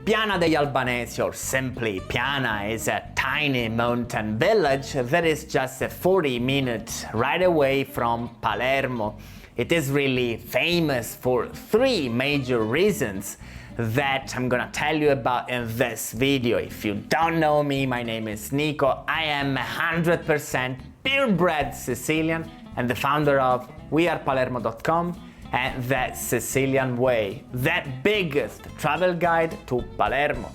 Piana degli Albanesi, or simply Piana, is a tiny mountain village that is just a 40-minute ride away from Palermo. It is really famous for three major reasons that I'm gonna tell you about in this video. If you don't know me, my name is Nico. I am 100% purebred Sicilian and the founder of wearepalermo.com and The Sicilian Way, the biggest travel guide to Palermo.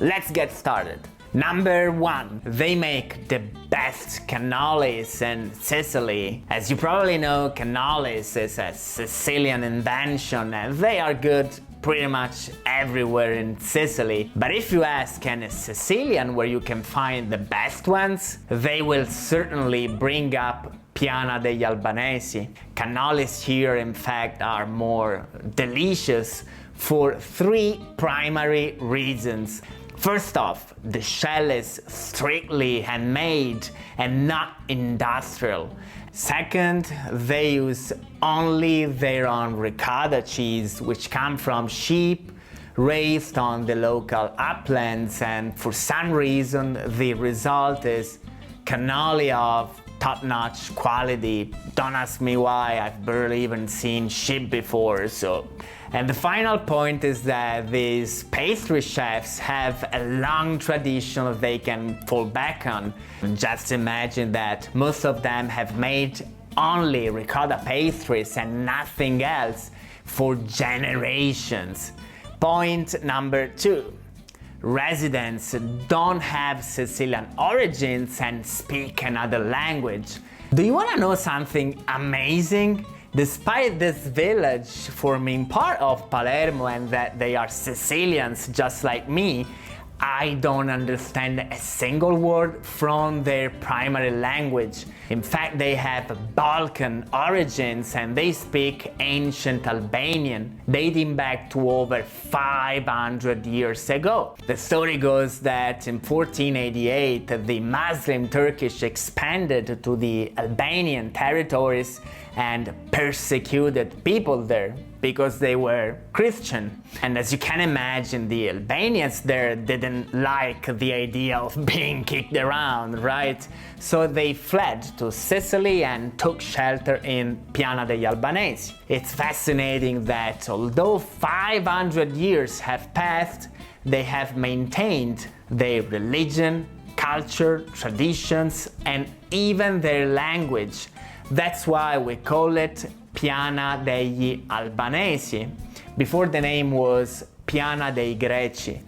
Let's get started. Number one, they make the best canalis in Sicily. As you probably know, canalis is a Sicilian invention and they are good pretty much everywhere in Sicily. But if you ask any Sicilian where you can find the best ones, they will certainly bring up Piana degli Albanesi. Canalis here, in fact, are more delicious for three primary reasons. First off, the shell is strictly handmade and not industrial. Second, they use only their own ricotta cheese, which come from sheep raised on the local uplands, and for some reason the result is cannoli of top-notch quality. Don't ask me why, I've barely even seen sheep before. And the final point is that these pastry chefs have a long tradition they can fall back on. Just imagine that most of them have made only ricotta pastries and nothing else for generations. Point number two. Residents don't have Sicilian origins and speak another language. Do you want to know something amazing? Despite this village forming part of Palermo and that they are Sicilians just like me, I don't understand a single word from their primary language. In fact, they have Balkan origins and they speak ancient Albanian, dating back to over 500 years ago. The story goes that in 1488, the Muslim Turkish expanded to the Albanian territories and persecuted people there because they were Christian. And as you can imagine, the Albanians there didn't like the idea of being kicked around, right? So they fled to Sicily and took shelter in Piana degli Albanesi. It's fascinating that although 500 years have passed, they have maintained their religion, culture, traditions, and even their language. That's why we call it Piana degli Albanesi. Before, the name was Piana dei Greci.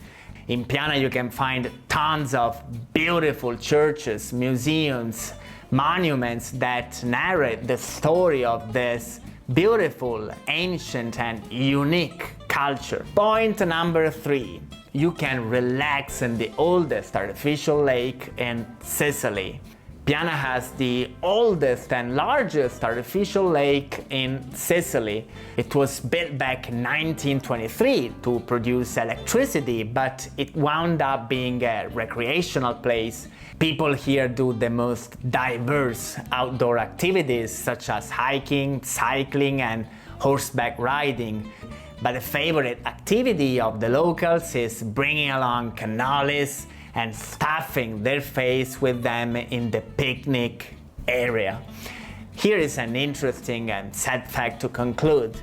In Piana you can find tons of beautiful churches, museums, monuments that narrate the story of this beautiful, ancient and unique culture. Point number three. You can relax in the oldest artificial lake in Sicily. Piana has the oldest and largest artificial lake in Sicily. It was built back in 1923 to produce electricity, but it wound up being a recreational place. People here do the most diverse outdoor activities such as hiking, cycling and horseback riding. But the favorite activity of the locals is bringing along canalis and stuffing their face with them in the picnic area. Here is an interesting and sad fact to conclude.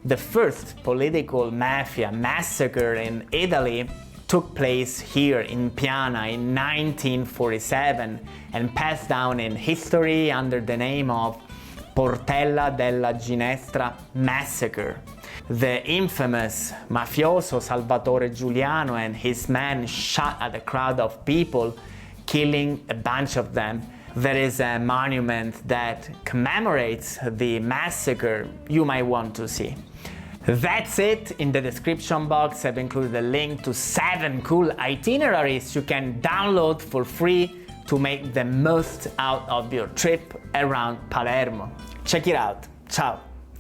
The first political mafia massacre in Italy took place here in Piana in 1947 and passed down in history under the name of Portella della Ginestra massacre. The infamous mafioso Salvatore Giuliano and his men shot at a crowd of people, killing a bunch of them. There is a monument that commemorates the massacre you might want to see. That's it. In the description box I've included a link to 7 cool itineraries you can download for free to make the most out of your trip around Palermo. Check it out. Ciao!